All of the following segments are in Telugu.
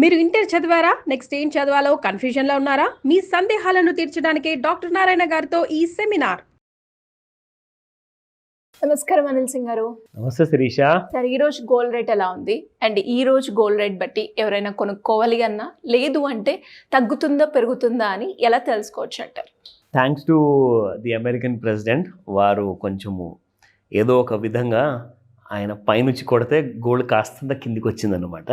మీరు ఇంటర్ చదివారా? నెక్స్ట్ ఏం చదవాలో కన్ఫ్యూజన్లో ఉన్నారా? మీ సందేహాలను తీర్చడానికి డాక్టర్ నారాయణ గారితో ఈ సెమినార్. నమస్కారం అనిల్ సింగ్ గారు. నమస్తే శిరీష. సార్, ఈ రోజు గోల్డ్ రేట్ ఎలా ఉంది? అండ్ ఈ రోజు గోల్డ్ రేట్ బట్టి ఎవరైనా కొనుక్కోవాలి అన్నా, లేదు అంటే తగ్గుతుందా పెరుగుతుందా అని ఎలా తెలుసుకోవచ్చు అంటారు? Thanks to the American president. వారు కొంచెము ఏదో ఒక విధంగా ఆయన పైనుంచి కొడితే గోల్డ్ కాస్తంత కిందికి వచ్చిందనమాట.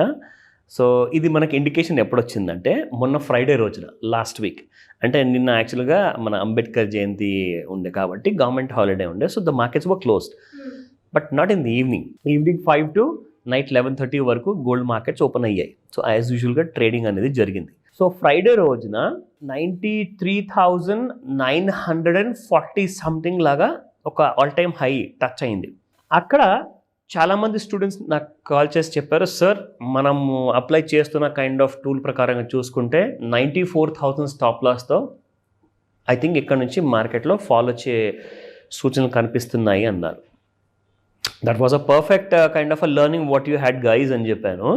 సో ఇది మనకి ఇండికేషన్ ఎప్పుడు వచ్చిందంటే మొన్న ఫ్రైడే రోజున లాస్ట్ వీక్, అంటే నిన్న యాక్చువల్గా మన అంబేద్కర్ జయంతి ఉండే కాబట్టి గవర్నమెంట్ హాలిడే ఉండే. So the markets were closed, but not in the evening 5 to night 11:30 వరకు గోల్డ్ మార్కెట్స్ ఓపెన్ అయ్యాయి. సో యాజ్ యూజువల్గా ట్రేడింగ్ అనేది జరిగింది. సో ఫ్రైడే రోజున 93,940 సంథింగ్ లాగా ఒక ఆల్ టైమ్ హై టచ్ అయింది. అక్కడ చాలామంది స్టూడెంట్స్ నాకు కాల్ చేసి చెప్పారు, సార్ మనము అప్లై చేస్తున్న కైండ్ ఆఫ్ టూల్ ప్రకారంగా చూసుకుంటే 94,000 స్టాప్ లాస్తో ఐ థింక్ ఇక్కడ నుంచి మార్కెట్లో ఫాలో వచ్చే సూచనలు కనిపిస్తున్నాయి అన్నారు. That was a perfect kind of a learning what you had guys అని చెప్పాను.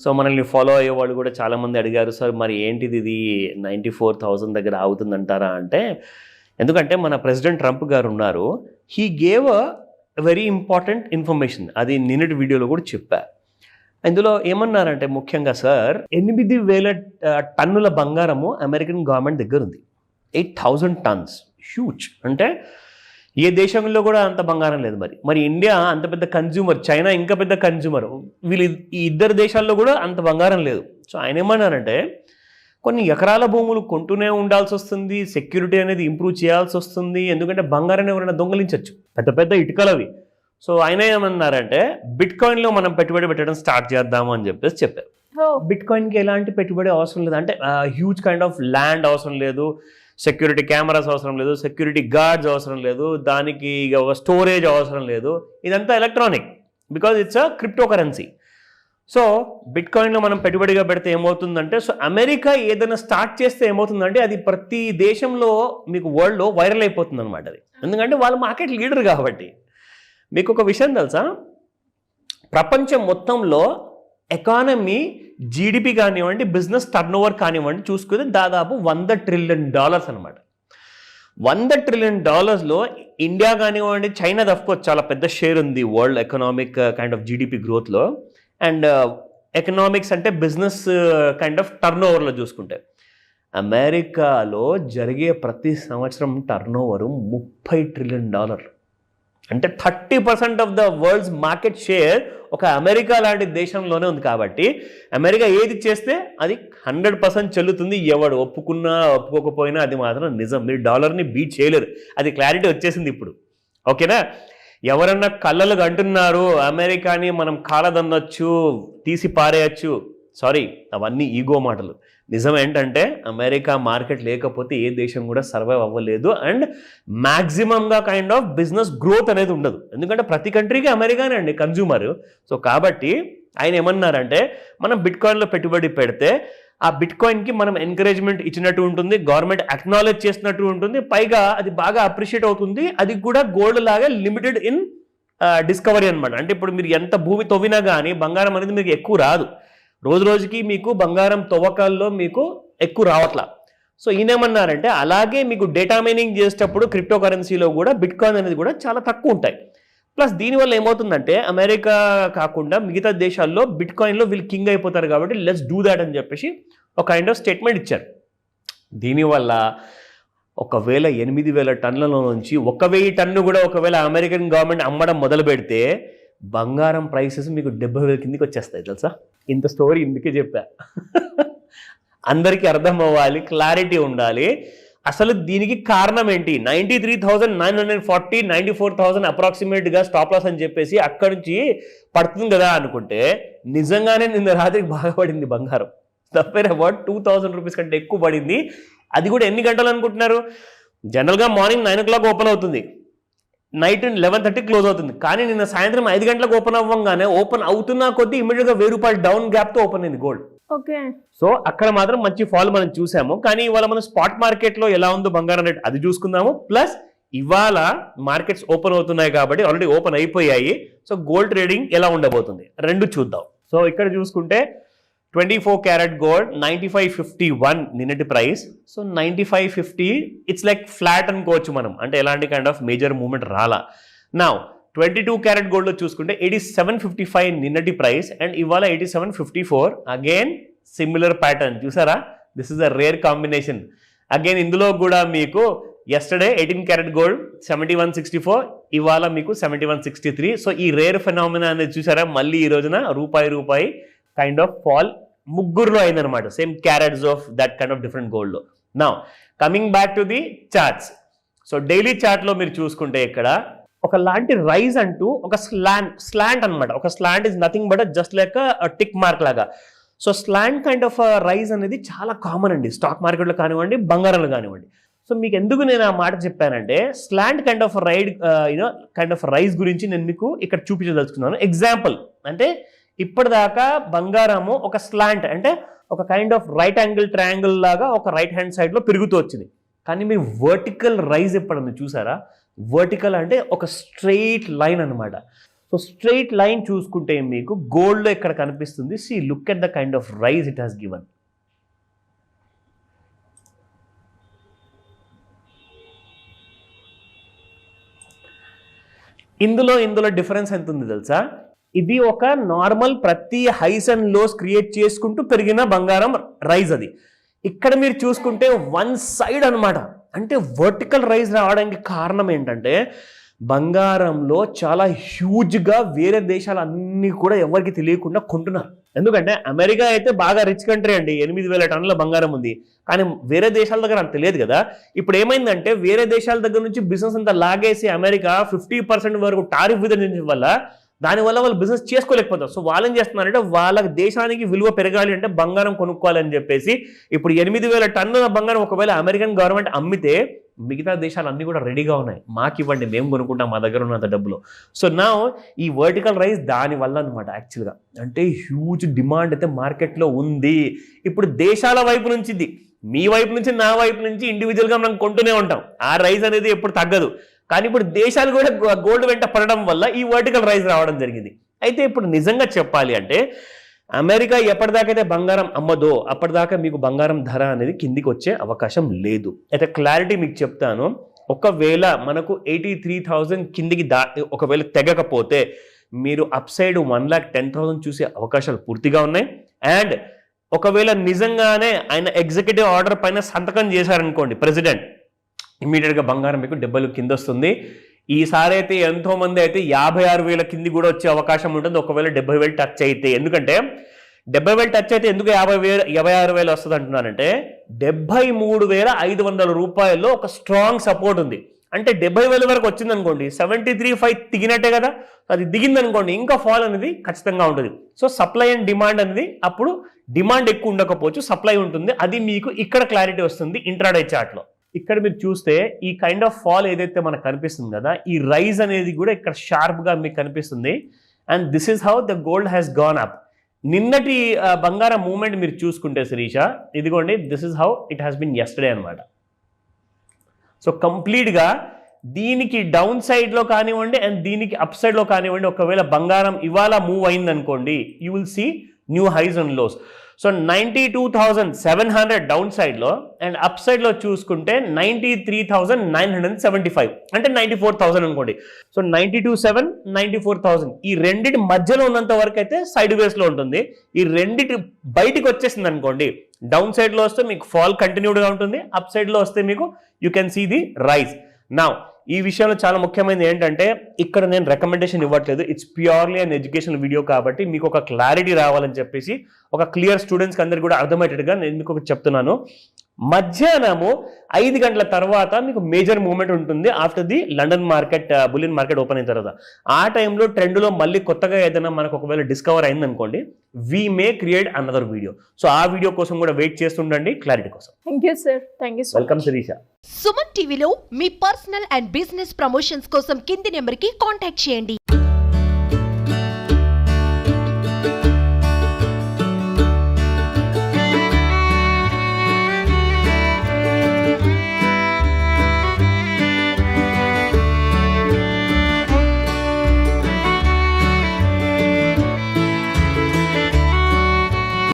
సో మనల్ని ఫాలో అయ్యే వాళ్ళు కూడా చాలామంది అడిగారు, సార్ మరి ఏంటిది ఇది 94,000 దగ్గర ఆగుతుందంటారా అంటే, ఎందుకంటే మన ప్రెసిడెంట్ ట్రంప్ గారు ఉన్నారు, he gave a very important information. అది నిన్నటి వీడియోలో కూడా చెప్పా. ఇందులో ఏమన్నారంటే ముఖ్యంగా, సార్ 8,000 టన్నుల బంగారము అమెరికన్ గవర్నమెంట్ దగ్గర ఉంది. 8,000 టన్స్, హ్యూజ్. అంటే ఏ దేశంలో కూడా అంత బంగారం లేదు. మరి ఇండియా అంత పెద్ద కన్జ్యూమర్, చైనా ఇంకా పెద్ద కన్జ్యూమర్, వీళ్ళు ఈ ఇద్దరు దేశాల్లో కూడా అంత బంగారం లేదు. సో ఆయన ఏమన్నారంటే కొన్ని ఎకరాల భూములు కొంటూనే ఉండాల్సి వస్తుంది, సెక్యూరిటీ అనేది ఇంప్రూవ్ చేయాల్సి వస్తుంది, ఎందుకంటే బంగారాన్ని ఎవరైనా దొంగలించవచ్చు, పెద్ద పెద్ద ఇటుకలవి. సో ఆయన ఏమన్నారంటే బిట్ కాయిన్లో మనం పెట్టుబడి పెట్టడం స్టార్ట్ చేద్దాము అని చెప్పారు. బిట్ కాయిన్కి ఎలాంటి పెట్టుబడి అవసరం లేదు, అంటే హ్యూజ్ కైండ్ ఆఫ్ ల్యాండ్ అవసరం లేదు, సెక్యూరిటీ కెమెరాస్ అవసరం లేదు, సెక్యూరిటీ గార్డ్స్ అవసరం లేదు, దానికి ఒక స్టోరేజ్ అవసరం లేదు, ఇదంతా electronic, because it's a crypto currency. So బిట్ కాయిన్లో మనం పెట్టుబడిగా పెడితే ఏమవుతుందంటే, సో అమెరికా ఏదైనా స్టార్ట్ చేస్తే ఏమవుతుందంటే అది ప్రతి దేశంలో మీకు వరల్డ్లో వైరల్ అయిపోతుంది అనమాట. అది ఎందుకంటే వాళ్ళు మార్కెట్ లీడర్ కాబట్టి. మీకు ఒక విషయం తెలుసా, ప్రపంచం మొత్తంలో ఎకానమీ జీడిపి కానివ్వండి, బిజినెస్ టర్న్ ఓవర్ కానివ్వండి చూసుకుంటే దాదాపు $100 trillion అనమాట. $100 trillion ఇండియా కానివ్వండి, చైనా అఫ్కోర్స్ చాలా పెద్ద షేర్ ఉంది world economic kind of GDP గ్రోత్లో. అండ్ ఎకనామిక్స్ అంటే బిజినెస్ కైండ్ ఆఫ్ టర్న్ ఓవర్లో చూసుకుంటే అమెరికాలో జరిగే ప్రతి సంవత్సరం టర్న్ ఓవరు $30 trillion. అంటే 30% of the world's market share ఒక అమెరికా లాంటి దేశంలోనే ఉంది. కాబట్టి అమెరికా ఏది చేస్తే అది 100% చెల్లుతుంది. ఎవడు ఒప్పుకున్నా ఒప్పుకోకపోయినా అది మాత్రం నిజం. మీరు డాలర్ని బీట్ చేయలేరు, అది క్లారిటీ వచ్చేసింది ఇప్పుడు. ఓకేనా? ఎవరన్నా కళ్ళలు అంటున్నారు అమెరికాని మనం కాలదన్నొచ్చు, తీసి పారేయచ్చు, సారీ, అవన్నీ ఈగో మాటలు. నిజం ఏంటంటే అమెరికా మార్కెట్ లేకపోతే ఏ దేశం కూడా సర్వైవ్ అవ్వలేదు. అండ్ మ్యాక్సిమంగా కైండ్ ఆఫ్ బిజినెస్ గ్రోత్ అనేది ఉండదు, ఎందుకంటే ప్రతి కంట్రీకి అమెరికానే అండి కన్జ్యూమర్. సో కాబట్టి ఆయన ఏమన్నారంటే మనం బిట్ కాయిన్లో పెట్టుబడి పెడితే ఆ బిట్ కాయిన్కి మనం ఎంకరేజ్మెంట్ ఇచ్చినట్టు ఉంటుంది, గవర్నమెంట్ అక్నాలెడ్జ్ చేసినట్టు ఉంటుంది, పైగా అది బాగా అప్రిషియేట్ అవుతుంది. అది కూడా గోల్డ్ లాగా లిమిటెడ్ ఇన్ డిస్కవరీ అనమాట. అంటే ఇప్పుడు మీరు ఎంత భూమి తవ్వినా కానీ బంగారం అనేది మీకు ఎక్కువ రాదు. రోజు రోజుకి మీకు బంగారం తవ్వకాల్లో మీకు ఎక్కువ రావట్లా. సో ఈయనేమన్నారంటే అలాగే మీకు డేటా మైనింగ్ చేసేటప్పుడు క్రిప్టో కరెన్సీలో కూడా బిట్ కాయిన్ అనేది కూడా చాలా తక్కువ ఉంటాయి. ప్లస్ దీనివల్ల ఏమవుతుందంటే అమెరికా కాకుండా మిగతా దేశాల్లో బిట్ కాయిన్లో వీళ్ళు కింగ్ అయిపోతారు, కాబట్టి లెట్స్ డూ దాట్ అని చెప్పేసి ఒక కైండ్ ఆఫ్ స్టేట్మెంట్ ఇచ్చారు. దీనివల్ల ఒకవేళ 8,000 టన్నుల నుంచి 1,000 టన్ను కూడా ఒకవేళ అమెరికన్ గవర్నమెంట్ అమ్మడం మొదలు పెడితే బంగారం ప్రైసెస్ మీకు 70,000 కిందికి వచ్చేస్తాయి. తెలుసా? ఇంత స్టోరీ ఇందుకే చెప్పా, అందరికీ అర్థం అవ్వాలి, క్లారిటీ ఉండాలి. అసలు దీనికి కారణం ఏంటి? 93,940 94,000 అప్రాక్సిమేట్గా స్టాప్ లాస్ అని చెప్పేసి అక్కడి నుంచి పడుతుంది కదా అనుకుంటే నిజంగానే నిన్న రాత్రికి బాగా పడింది బంగారం. తప్పేర్ అబౌట్ 2,000 రూపీస్ కంటే ఎక్కువ పడింది. అది కూడా ఎన్ని గంటలు అనుకుంటున్నారు? జనరల్గా మార్నింగ్ 9 o'clock ఓపెన్ అవుతుంది, నైట్ 11:30 క్లోజ్ అవుతుంది. కానీ నిన్న సాయంత్రం 5 గంటలకు ఓపెన్ అవ్వగానే ఓపెన్ అవుతున్నా కొద్దీ ఇమీడియట్గా $1,000 డౌన్ గ్యాప్తో ఓపెన్ అయింది గోల్డ్. ఓకే. సో అక్కడ మాత్రం మంచి ఫాల్ మనం చూసాము. కానీ ఇవాళ మనం స్పాట్ మార్కెట్లో ఎలా ఉందో బంగారం రేట్ అది చూసుకుందాము. ప్లస్ ఇవాళ మార్కెట్స్ ఓపెన్ అవుతున్నాయి కాబట్టి ఆల్రెడీ ఓపెన్ అయిపోయాయి. సో గోల్డ్ ట్రేడింగ్ ఎలా ఉండబోతుంది రెండు చూద్దాం. సో ఇక్కడ చూసుకుంటే 24 క్యారెట్ గోల్డ్ 95.51 నిన్నటి price. So 95.50 it's like flat అనుకోవచ్చు మనం, అంటే ఎలాంటి కైండ్ ఆఫ్ మేజర్ మూవ్మెంట్ రాలా. నా 22 క్యారెట్ గోల్డ్లో చూసుకుంటే 87.55 నిన్నటి ప్రైస్ అండ్ ఇవాళ 87.54. అగైన్ సిమిలర్ ప్యాటర్న్ చూసారా, this is a rare combination. Again ఇందులో కూడా మీకు ఎస్టర్డే 18 క్యారెట్ గోల్డ్ 71.64, ఇవాళ మీకు 71.63. సో ఈ రేర్ ఫెనామినా అనేది చూసారా, మళ్ళీ ఈ రోజున రూపాయి కైండ్ ఆఫ్ ఫాల్ ముగ్గురులో అయిందనమాట, same carats of that kind of different గోల్డ్లో. నా coming back to the charts. So daily చార్ట్లో మీరు చూసుకుంటే ఇక్కడ ఒకలాంటి రైజ్ అంటూ ఒక స్లాంట్ అనమాట. ఒక slant is nothing but just like tick mark లాగా. So slant kind of rise అనేది చాలా కామన్ అండి, స్టాక్ మార్కెట్లో కానివ్వండి, బంగారంలో కానివ్వండి. సో మీకు ఎందుకు నేను ఆ మాట చెప్పానంటే, slant kind of kind of rise గురించి నేను మీకు ఇక్కడ చూపించదలుచుకున్నాను. ఎగ్జాంపుల్ అంటే ఇప్పటిదాకా బంగారము ఒక స్లాంట్ అంటే ఒక kind of right angle triangle లాగా ఒక రైట్ హ్యాండ్ సైడ్లో పెరుగుతూ వచ్చింది. కానీ మీరు వర్టికల్ రైజ్ ఎప్పుడన్నా చూసారా? వర్టికల్ అంటే ఒక స్ట్రెయిట్ లైన్ అనమాట. సో స్ట్రెయిట్ లైన్ చూసుకుంటే మీకు గోల్డ్లో ఇక్కడ కనిపిస్తుంది. See look at the kind of rise it has given. ఇందులో డిఫరెన్స్ ఎంత ఉంది తెలుసా? ఇది ఒక నార్మల్ ప్రతి హైస్ అండ్ లోస్ క్రియేట్ చేసుకుంటూ పెరిగిన బంగారం రైజ్. అది ఇక్కడ మీరు చూసుకుంటే వన్ సైడ్ అనమాట. అంటే వర్టికల్ రైజ్ రావడానికి కారణం ఏంటంటే బంగారంలో చాలా హ్యూజ్గా వేరే దేశాలు అన్నీ కూడా ఎవరికి తెలియకుండా కొంటున్నారు. ఎందుకంటే అమెరికా అయితే బాగా రిచ్ కంట్రీ అండి, 8,000 టన్నుల బంగారం ఉంది. కానీ వేరే దేశాల దగ్గర అంత తెలియదు కదా. ఇప్పుడు ఏమైందంటే వేరే దేశాల దగ్గర నుంచి బిజినెస్ అంతా లాగేసి అమెరికా 50% వరకు టారిఫ్ విధించడం వల్ల దానివల్ల వాళ్ళు బిజినెస్ చేసుకోలేకపోతారు. సో వాళ్ళు ఏం చేస్తున్నారంటే వాళ్ళ దేశానికి విలువ పెరగాలి అంటే బంగారం కొనుక్కోవాలని చెప్పేసి ఇప్పుడు 8,000 టన్నుల బంగారం ఒకవేళ అమెరికన్ గవర్నమెంట్ అమ్మితే మిగతా దేశాలు అన్నీ కూడా రెడీగా ఉన్నాయి, మాకు ఇవ్వండి, మేము కొనుక్కుంటాం, మా దగ్గర ఉన్నంత డబ్బులు. సో నా ఈ వర్టికల్ రైజ్ దానివల్ల అనమాట. యాక్చువల్గా అంటే హ్యూజ్ డిమాండ్ అయితే మార్కెట్లో ఉంది. ఇప్పుడు దేశాల వైపు నుంచి, మీ వైపు నుంచి, నా వైపు నుంచి ఇండివిజువల్గా మనం కొంటూనే ఉంటాం. ఆ రైజ్ అనేది ఎప్పుడు తగ్గదు. కానీ ఇప్పుడు దేశాలు కూడా గోల్డ్ వెంట పడడం వల్ల ఈ వర్టికల్ రైజ్ రావడం జరిగింది. అయితే ఇప్పుడు నిజంగా చెప్పాలి అంటే అమెరికా ఎప్పటిదాకైతే బంగారం అమ్మదో అప్పటిదాకా మీకు బంగారం ధర అనేది కిందికి వచ్చే అవకాశం లేదు. అయితే క్లారిటీ మీకు చెప్తాను, ఒకవేళ మనకు 83,000 కిందికి ఒకవేళ తెగకపోతే మీరు అప్ సైడ్ 1,10,000 చూసే అవకాశాలు పూర్తిగా ఉన్నాయి. అండ్ ఒకవేళ నిజంగానే ఆయన ఎగ్జిక్యూటివ్ ఆర్డర్ పైన సంతకం చేశారనుకోండి ప్రెసిడెంట్, ఇమీడియట్గా బంగారం మీకు 70,000 కింద వస్తుంది. ఈసారి అయితే ఎంతో మంది అయితే 56,000 కింది కూడా వచ్చే అవకాశం ఉంటుంది ఒకవేళ 70,000 టచ్ అయితే. ఎందుకంటే 70,000 టచ్ అయితే ఎందుకు 56,000 వస్తుంది అంటున్నానంటే 73,500 రూపాయల్లో ఒక స్ట్రాంగ్ సపోర్ట్ ఉంది. అంటే 70,000 వరకు వచ్చింది అనుకోండి, 73,500 దిగినట్టే కదా. అది దిగింది అనుకోండి ఇంకా ఫాల్ అనేది ఖచ్చితంగా ఉంటుంది. సో సప్లై అండ్ డిమాండ్ అనేది అప్పుడు డిమాండ్ ఎక్కువ ఉండకపోవచ్చు, సప్లై ఉంటుంది. అది మీకు ఇక్కడ క్లారిటీ వస్తుంది ఇంట్రాడే చార్ట్లో. ఇక్కడ మీరు చూస్తే ఈ కైండ్ ఆఫ్ ఫాల్ ఏదైతే మనకు కనిపిస్తుంది కదా, ఈ రైజ్ అనేది కూడా ఇక్కడ షార్ప్గా మీకు కనిపిస్తుంది. And this is how the gold has gone up. నిన్నటి బంగారం మూవ్మెంట్ మీరు చూసుకుంటే శిరీష, ఇదిగోండి, this is how it has been yesterday అనమాట. సో కంప్లీట్గా దీనికి డౌన్ సైడ్లో కానివ్వండి అండ్ దీనికి అప్ సైడ్లో కానివ్వండి, ఒకవేళ బంగారం ఇవాళ మూవ్ అయింది అనుకోండి, you will see new highs and lows. So 92,700 down సైడ్లో అండ్ అప్ సైడ్లో చూసుకుంటే 93,975 అంటే 94,000 అనుకోండి. సో 92,700, 94,000 ఈ రెండింటి మధ్యలో ఉన్నంత వరకు అయితే సైడ్ వేస్లో ఉంటుంది. ఈ రెండింటి బయటికి వచ్చేసింది అనుకోండి, డౌన్ సైడ్లో వస్తే మీకు ఫాల్ కంటిన్యూడ్గా ఉంటుంది, అప్ సైడ్లో వస్తే మీకు you can see the rise. నా ఈ విషయంలో చాలా ముఖ్యమైనది ఏంటంటే ఇక్కడ నేను రికమెండేషన్ ఇవ్వట్లేదు, it's purely and education video కాబట్టి మీకు ఒక క్లారిటీ రావాలని చెప్పేసి ఒక క్లియర్ స్టూడెంట్స్కి అందరికీ కూడా అర్థమయ్యేటట్టుగా నేను మీకు ఒకటి చెప్తున్నాను. మధ్యాహ్నము 5 గంటల తర్వాత మీకు మేజర్ మూవ్మెంట్ ఉంటుంది after the London market bullion market open అయిన తర్వాత. ఆ టైంలో ట్రెండ్లో మళ్ళీ కొత్తగా ఏదైనా మనకు ఒకవేళ డిస్కవర్ అయిందనుకోండి, we may create another video. So ఆ వీడియో కోసం కూడా వెయిట్ చేస్తుండండి క్లారిటీ కోసం. Thank you sir, thank you. Welcome Sirisha. Suman టీవీలో మీ పర్సనల్ అండ్ బిజినెస్ ప్రమోషన్స్ కోసం కింది నెంబర్కి కాంటాక్ట్ చేయండి.